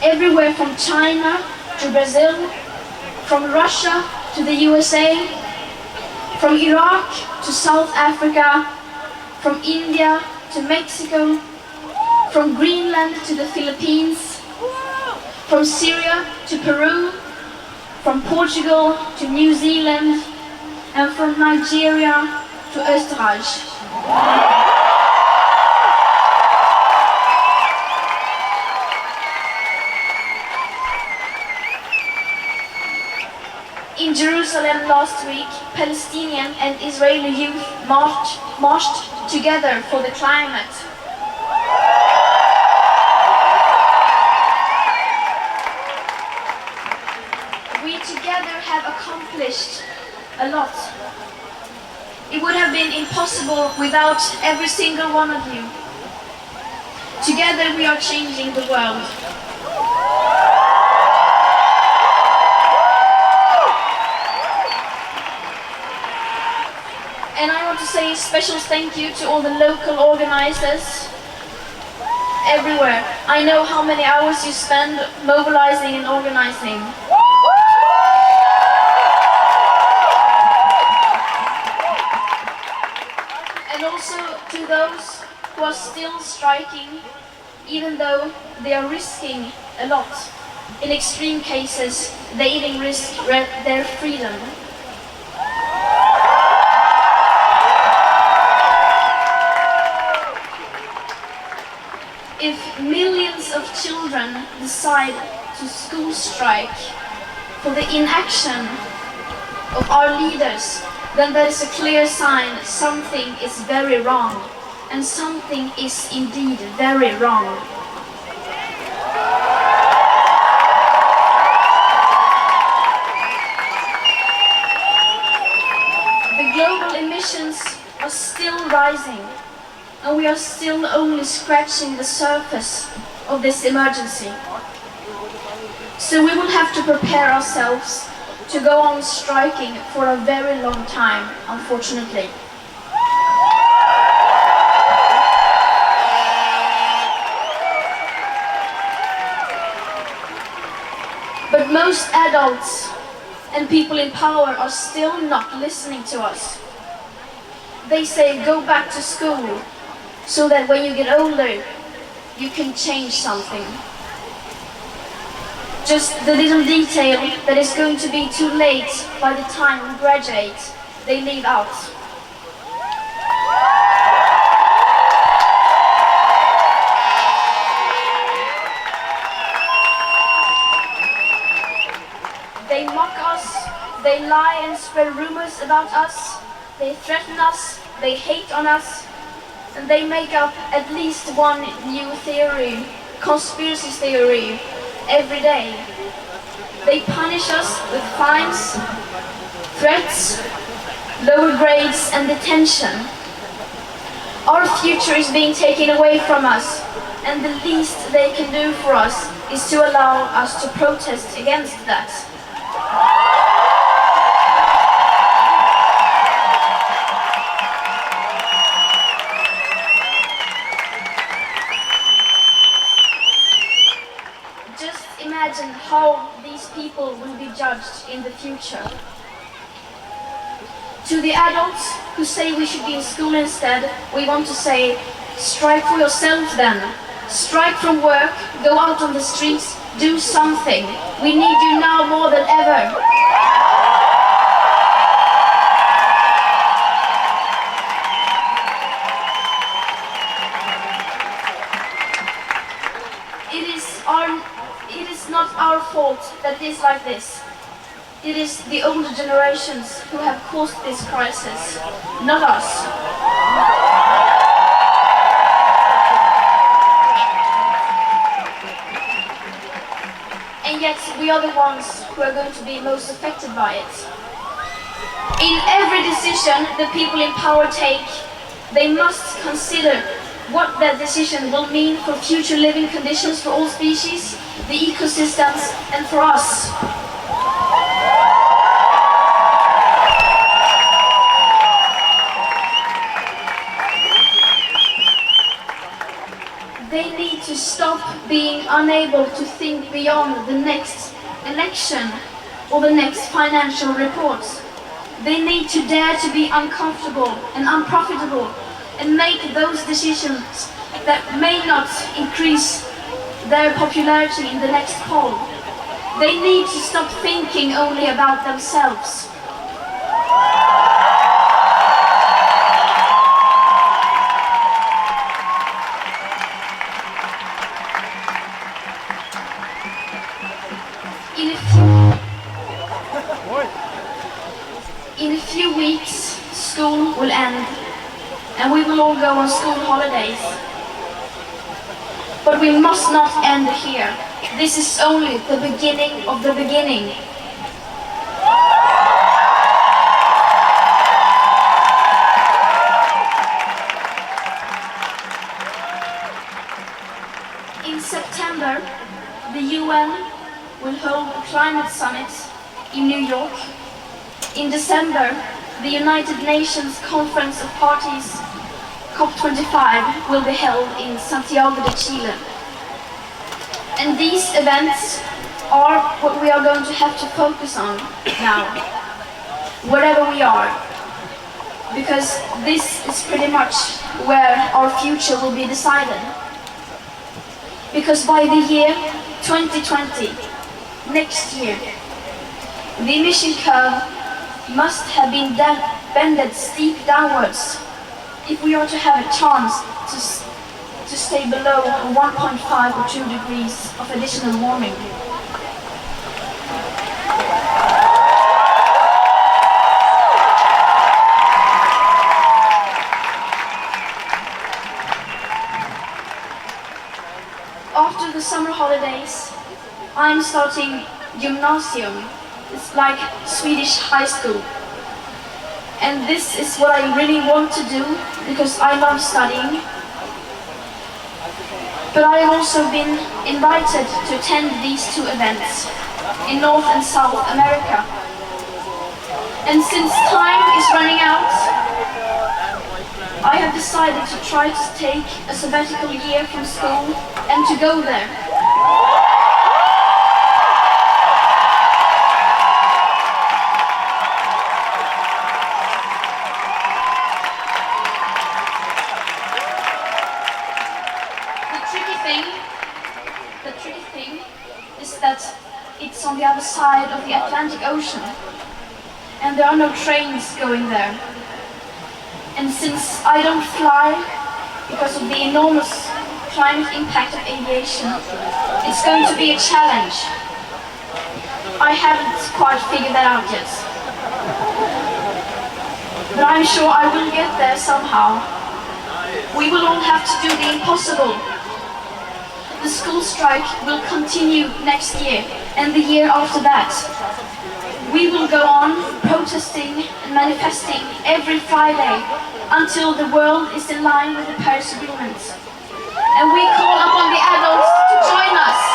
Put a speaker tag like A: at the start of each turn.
A: everywhere from China to Brazil, from Russia to the USA, from Iraq to South Africa, from India to Mexico, from Greenland to the Philippines, from Syria to Peru, from Portugal to New Zealand, and from Nigeria to Österreich. In Jerusalem last week, Palestinian and Israeli youth marched together for the climate. We together have accomplished a lot. It would have been impossible without every single one of you. Together we are changing the world. And I want to say a special thank you to all the local organizers everywhere. I know how many hours you spend mobilizing and organizing. And also to those who are still striking, even though they are risking a lot. In extreme cases, they even risk their freedom. If millions of children decide to school strike for the inaction of our leaders, then that is a clear sign something is very wrong, and something is indeed very wrong. The global emissions are still rising, and we are still only scratching the surface of this emergency. So we will have to prepare ourselves to go on striking for a very long time, unfortunately. But most adults and people in power are still not listening to us. They say go back to school, so that when you get older, you can change something. Just the little detail that is going to be too late by the time we graduate, they leave out. They mock us, they lie and spread rumors about us, they threaten us, they hate on us, and they make up at least one new theory, conspiracy theory, every day. They punish us with fines, threats, lower grades and detention. Our future is being taken away from us, and the least they can do for us is to allow us to protest against that. Imagine how these people will be judged in the future. To the adults who say we should be in school instead, we want to say, strike for yourself then. Strike from work, go out on the streets, do something. We need you now more than ever. It is not our fault that it is like this. It is the older generations who have caused this crisis, not us. And yet we are the ones who are going to be most affected by it. In every decision the people in power take, they must consider what that decision will mean for future living conditions for all species, the ecosystems, and for us. They need to stop being unable to think beyond the next election or the next financial report. They need to dare to be uncomfortable and unprofitable and make those decisions that may not increase their popularity in the next poll. They need to stop thinking only about themselves. In a few weeks, school will end, and we will all go on school holidays. But we must not end here. This is only the beginning of the beginning. In September, the UN will hold a climate summit in New York. In December, the United Nations Conference of Parties, COP25, will be held in Santiago de Chile. And these events are what we are going to have to focus on now, wherever we are, because this is pretty much where our future will be decided. Because by the year 2020, next year, the emission curve must have been bended steep downwards if we are to have a chance to stay below 1.5 or 2 degrees of additional warming. After the summer holidays, I'm starting gymnasium. It's like Swedish high school. And this is what I really want to do because I love studying. But I have also been invited to attend these two events in North and South America. And since time is running out, I have decided to try to take a sabbatical year from school and to go there. The tricky thing is that it's on the other side of the Atlantic Ocean and there are no trains going there. And since I don't fly because of the enormous climate impact of aviation, it's going to be a challenge. I haven't quite figured that out yet. But I'm sure I will get there somehow. We will all have to do the impossible. The school strike will continue next year and the year after that. We will go on protesting and manifesting every Friday until the world is in line with the Paris Agreement. And we call upon the adults to join us.